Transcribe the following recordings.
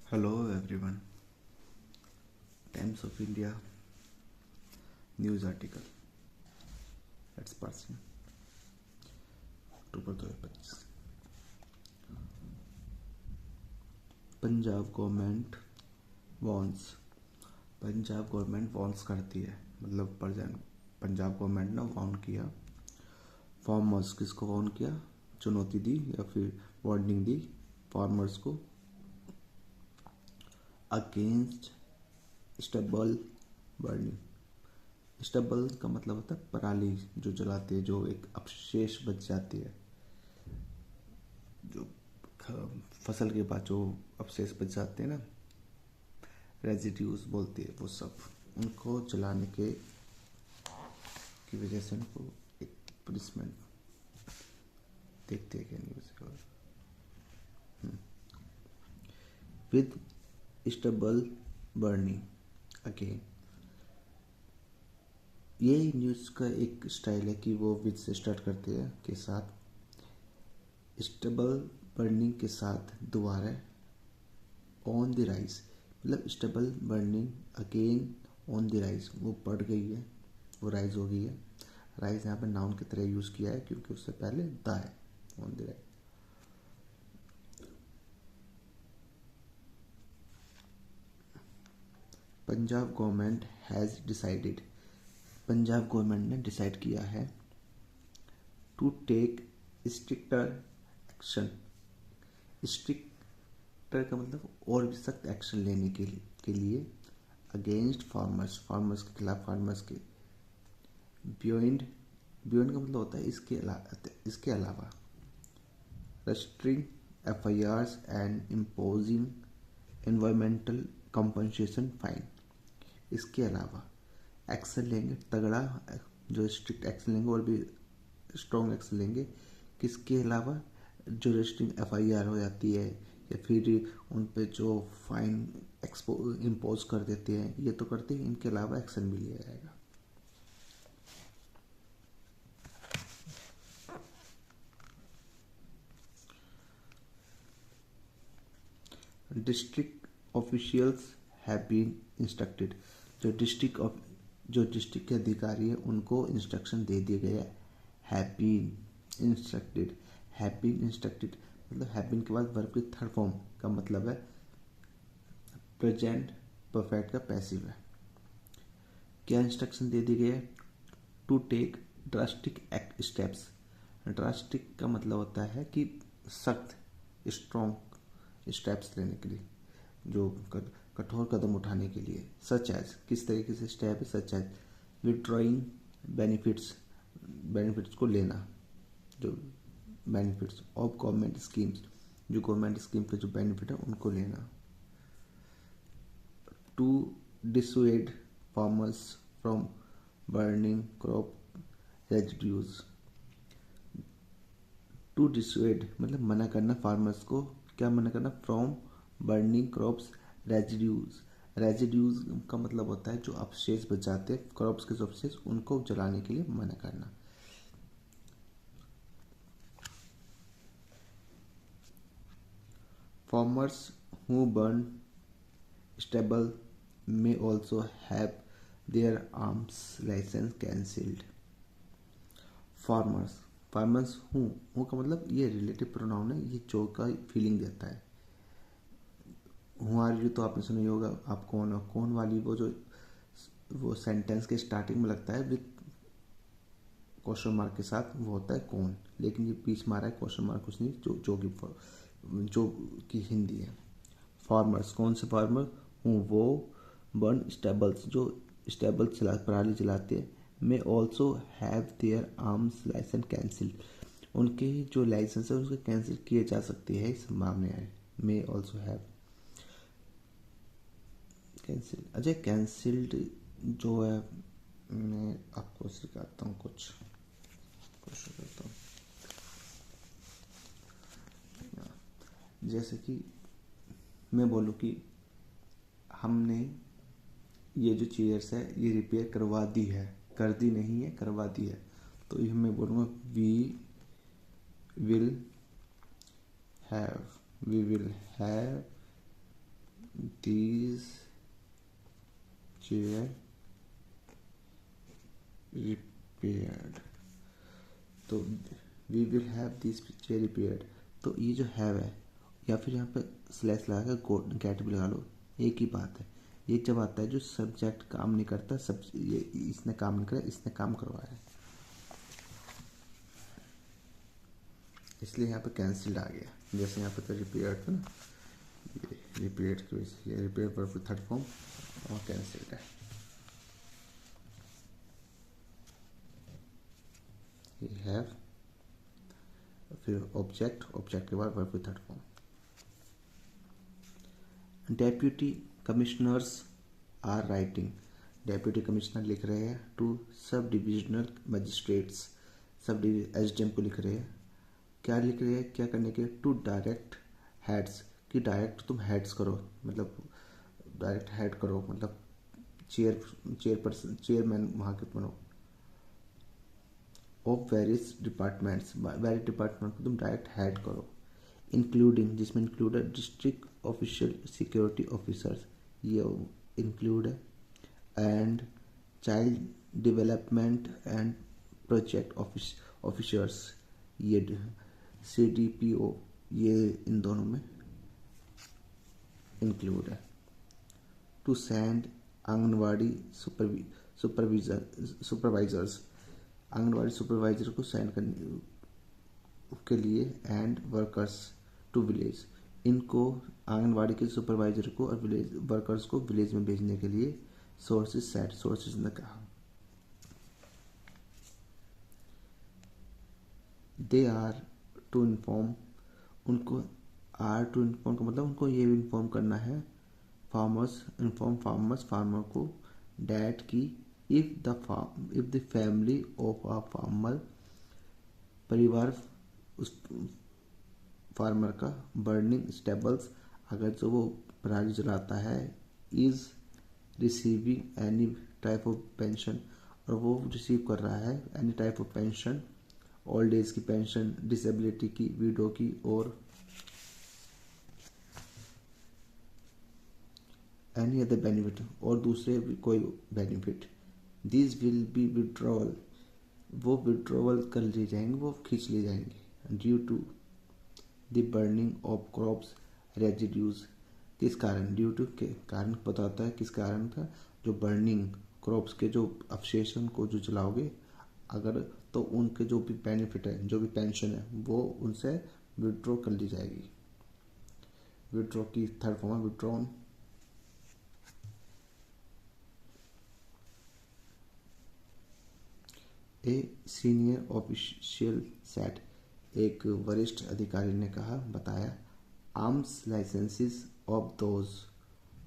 Hello everyone. Times of India news article. Let's person October 2025। Punjab government warns करती है, मतलब Punjab government ने warn किया फार्मर्स। किसको वॉर्न किया? चुनौती दी या फिर वार्निंग दी फार्मर्स को अगेंस्ट स्टबल बर्निंग। स्टबल का मतलब होता है पराली जो जलाते हैं, जो एक अवशेष बच जाती है, जो फसल के बाद जो अवशेष बच जाते हैं ना, रेजिड्यूज बोलते हैं, वो सब उनको जलाने की वजह से उनको एक पनिशमेंट देखते हैं क्या news. With stubble burning again, ये न्यूज़ का एक स्टाइल है कि वो विद से स्टार्ट करते हैं के साथ, स्टेबल बर्निंग के साथ दोबारा ऑन द राइज, मतलब stable burning again on the rise, वो बढ़ गई है, वो राइज हो गई है। राइज यहाँ पे नाउन की तरह यूज़ किया है क्योंकि उससे पहले द है, on the rise. Punjab government has decided, Punjab government ने डिसाइड किया है to take stricter action. Stricter का मतलब और भी सख्त एक्शन लेने के लिए अगेंस्ट फार्मर्स के खिलाफ, फार्मर्स के बियॉन्ड का मतलब होता है इसके अलावा registering FIRs and imposing environmental compensation fine. इसके अलावा एक्शन लेंगे तगड़ा, जो स्ट्रिक्ट एक्शन लेंगे और भी स्ट्रॉन्ग एक्शन लेंगे। किसके अलावा? जो रजिस्टरिंग FIR हो जाती है या फिर उन पे जो फाइन इम्पोज कर देते हैं, ये तो करते हैं, इनके अलावा एक्शन भी लिया जाएगा। District officials have been instructed, जो डिस्ट्रिक्ट के अधिकारी हैं उनको इंस्ट्रक्शन दे दिए गए हैं। हैव बीन इंस्ट्रक्टेड मतलब हैव बीन के बाद वर्ब की थर्ड फॉर्म का मतलब है प्रेजेंट परफेक्ट का पैसिव है। क्या इंस्ट्रक्शन दे दिए गए हैं? To take drastic steps. Drastic का मतलब होता है कि सख्त, स्ट्रॉन्ग स्टेप्स लेने के लिए, जो कठोर कदम उठाने के लिए। सच एज, किस तरीके से स्टेप है? सच एज विड्रॉइंग बेनिफिट्स को लेना, जो बेनिफिट्स ऑफ गवर्नमेंट स्कीम्स, जो गवर्नमेंट स्कीम के जो बेनिफिट है उनको लेना। To dissuade farmers from burning crop residues. To dissuade मतलब मना करना फार्मर्स को, क्या मना करना? फ्रॉम बर्निंग क्रॉप्स रेजिड्यूज का मतलब होता है जो अवशेष बच जाते हैं, क्रॉप्स के जो अवशेष, उनको जलाने के लिए मना करना। Farmers who burn stable may also have their arms license cancelled. Farmers हूँ का मतलब ये रिलेटिव प्रोनाउन है, ये जो का फीलिंग देता है। हूँ आर यू तो आपने सुनी होगा, आप कौन हो, कौन वाली वो सेंटेंस के स्टार्टिंग में लगता है विद क्वेश्चन मार्क के साथ, वो होता है कौन, लेकिन ये बीच मारा है क्वेश्चन मार्क कुछ नहीं, जो की हिंदी है। फार्मर्स, कौन से फार्मर? हूँ वो, बर्न स्टेबल्स, जो स्टेबल्स पराली जलाते हैं, may also have their arms licence cancelled, उनके जो लाइसेंस है उसके कैंसिल किए जा सकते हैं, संभावना है। मे ऑल्सो हैव कैंसिल। अच्छा, कैंसिल्ड जो है, मैं आपको सिखाता हूँ, कुछ कोशिश करता हूँ। जैसे कि मैं बोलूँ कि हमने ये जो चेयर्स है ये रिपेयर करवा दी है, कर दी नहीं है, करवा दी है, तो ये मैं बोलूँगा we will have these chair repaired, तो we will have this chair repaired. तो ये जो हैव है या फिर यहाँ पे स्लैश लगा कर गेट भी लगा लो, एक ही बात है। ये जब आता है जो सब्जेक्ट काम नहीं करता, सब ये इसने काम नहीं करा, इसने काम करवाया है, इसलिए यहाँ पे कैंसिल्ड आ गया। जैसे यहाँ पे तो रिपेयर्ड था ना, ये रिपेयर्ड की वजह से ये रिपेयर पर थर्ड फॉर्म और कैंसिल्ड है। ये हैव, फिर ऑब्जेक्ट, ऑब्जेक्ट के बाद verb with third form. Deputy commissioners are writing, deputy commissioner लिख रहे हैं टू सब डिविजनल मजिस्ट्रेट्स, सब एसडीएम को लिख रहे हैं। क्या लिख रहे हैं, क्या करने के, टू डायरेक्ट हेड्स, कि डायरेक्ट तुम हेड्स करो, मतलब डायरेक्ट हेड करो, मतलब चेयरपर्सन चेयरमैन वहाँ के बनो, of various departments, various department को तुम डायरेक्ट हेड करो, इंक्लूडिंग, जिसमें इंक्लूड है डिस्ट्रिक्ट ऑफिशियल सिक्योरिटी ऑफिसर्स, ये इंक्लूड है, and child development and project officers, ये CDPO, ये इन दोनों में इंक्लूड है। To send anganwadi supervisors, anganwadi supervisor को साइन करने के लिए, एंड वर्कर्स टू विलेज, इनको आंगनवाड़ी के सुपरवाइजर को और विलेज वर्कर्स को विलेज में भेजने के लिए सोर्सेज सेट, सोर्सेज ने कहा। दे आर टू इन्फॉर्म, उनको आर टू इन्फॉर्म का मतलब उनको ये भी इन्फॉर्म करना है, फार्मर्स, इन्फॉर्म फार्मर्स, फार्मर को, डैट की if the family of a farmer, परिवार उस फार्मर का, बर्निंग स्टेबल्स, अगर जो वो पराली जलाता है, is receiving any type of pension, और वो रिसीव कर रहा है any type of pension, old age की पेंशन, डिसेबिलिटी की, विडो की, और एनी अदर बेनिफिट, और दूसरे भी कोई benefit, this will be withdrawal, वो विड्रॉवल कर लिए जाएंगे, वो खींच लिए जाएंगे, due to the burning of crops residues, किस कारण, ड्यू टू के कारण पता होता है किस कारण का, जो बर्निंग क्रॉप्स के जो अवशेष हैं उनको जो जलाओगे अगर, तो उनके जो भी बेनिफिट है, जो भी पेंशन है, वो उनसे विड्रॉ कर ली जाएगी। विड्रॉ की थर्ड फॉर्म है withdrawn. A senior official said, एक वरिष्ठ अधिकारी ने कहा, बताया, arms licences of those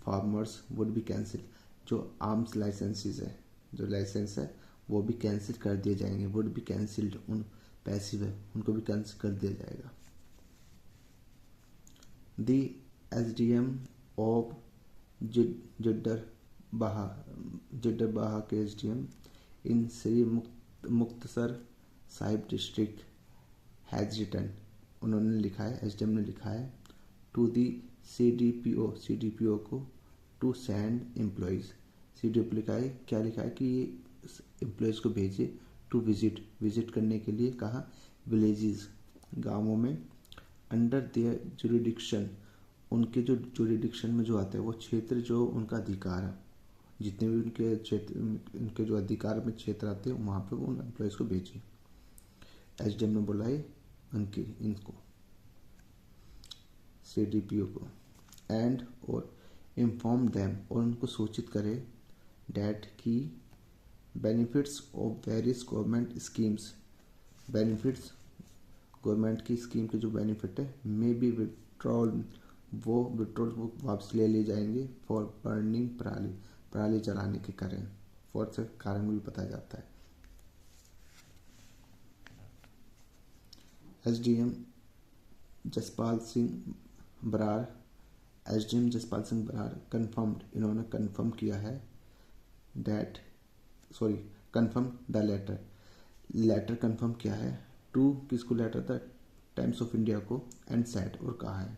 farmers would be cancel, जो आर्म्स लाइसेंसेस है, जो लाइसेंस है वो भी कैंसिल कर दिए जाएंगे, वुड बी कैंसिल्ड, उन पैसिव है उनको भी कैंसिल कर दिया जाएगा। दी SDM ऑफ जिड्डर बाहा के SDM in Sri Muktsar Sahib district has written, उन्होंने लिखा है, SDM ने लिखा है, टू दी CDPO को, टू सेंड एम्प्लॉयज, CDPO लिखा है, क्या लिखा है कि ये एम्प्लॉयज को भेजे, टू विजिट करने के लिए, कहाँ, विलेजेस, गाँवों में, अंडर देयर जुरिडिक्शन, उनके जो जुरिडिक्शन में जो आता है वो क्षेत्र जो उनका अधिकार है, जितने भी उनके क्षेत्र, उनके जो अधिकार में क्षेत्र आते हैं वहाँ पे वो उन एम्प्लॉयज़ को भेजिए। SDM ने बोला है इनको CDPO को, एंड और इन्फॉर्म देम, और उनको सूचित करे, that key benefits of various government schemes, benefits government की स्कीम के जो बेनिफिट है, मे बी विड्रॉल, वो वापस ले लिए जाएंगे, फॉर बर्निंग पराली जलाने के कारण, फॉर से कारण भी बताया जाता है। SDM जसपाल सिंह बरार, कंफर्म्ड, इन्होंने कंफर्म किया है, कंफर्म द लेटर कंफर्म किया है, टू किसको letter, the Times of India को, एंड सेट, और कहा है,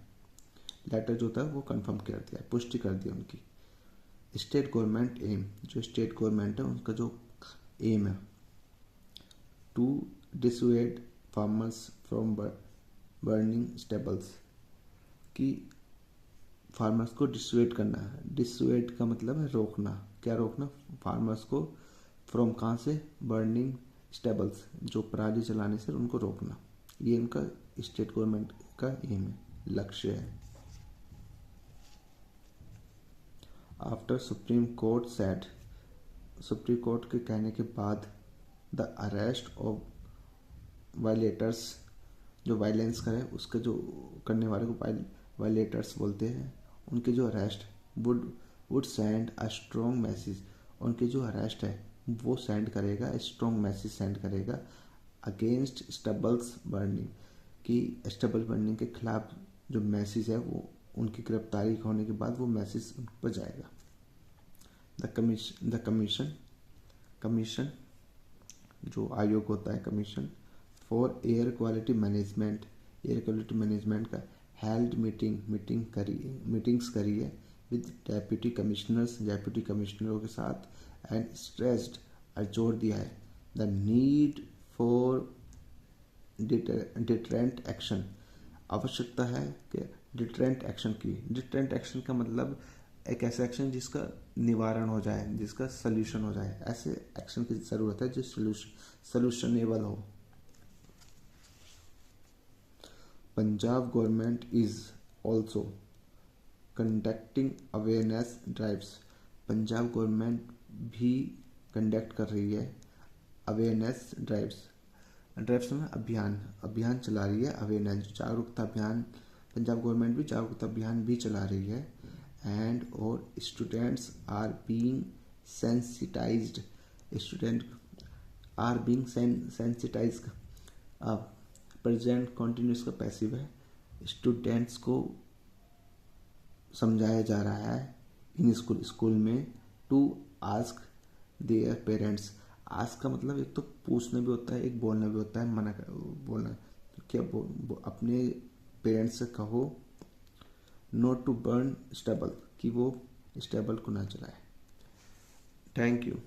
लेटर जो था वो कंफर्म कर दिया, पुष्टि कर दी उनकी। स्टेट गवर्नमेंट एम, जो स्टेट गवर्नमेंट है उनका जो एम है, to dissuade farmers from burning stubbles, कि फार्मर्स को डिसुएड करना है। डिसुएड का मतलब है रोकना। क्या रोकना? फार्मर्स को फ्रॉम कहाँ से? बर्निंग स्टेबल्स, जो पराली जलाने से उनको रोकना। ये इनका स्टेट गवर्नमेंट का एम है, लक्ष्य है। After supreme court said, supreme court के कहने के बाद, द अरेस्ट ऑफ वायलेटर्स, जो वायलेंस करे उसके, जो करने वाले को वायलेटर्स बोलते हैं, उनके जो arrest would send a strong message, उनके जो अरेस्ट है वो सेंड करेगा, स्ट्रॉन्ग मैसेज सेंड करेगा अगेंस्ट स्टबल्स बर्निंग, कि स्टबल बर्निंग के खिलाफ जो मैसेज है वो उनकी गिरफ्तारी होने के बाद वो मैसेज उन पर जाएगा। द कमीशन जो आयोग होता है, commission for air quality management, air quality management का हेल्ड मीटिंग्स करी है विद डेप्यूटी कमिश्नर्स, डेप्यूटी कमिश्नरों के साथ, एंड स्ट्रेस्ड, और जोर दिया है the need for deterrent action, आवश्यकता है कि डिटरेंट एक्शन की। डिटरेंट एक्शन का मतलब एक ऐसा एक्शन जिसका निवारण हो जाए, जिसका सल्यूशन हो जाए, ऐसे एक्शन की ज़रूरत है जो सल्यूशनेबल हो। Punjab government is also conducting awareness drives, Punjab government भी कंडक्ट कर रही है अवेयरनेस ड्राइव्स में अभियान चला रही है, अवेयरनेस जागरूकता अभियान। पंजाब गवर्नमेंट भी जागरूकता अभियान भी चला रही है। एंड और students are being sensitised, student are being sensitised, present continuous का पैसिव है, स्टूडेंट्स को समझाया जा रहा है इन स्कूल में, to ask their parents. Ask का मतलब एक तो पूछना भी होता है, एक बोलना भी होता है, बोलना। तो क्या अपने पेरेंट्स से कहो नॉट टू बर्न स्टेबल, कि वो स्टेबल को ना जलाए। Thank you.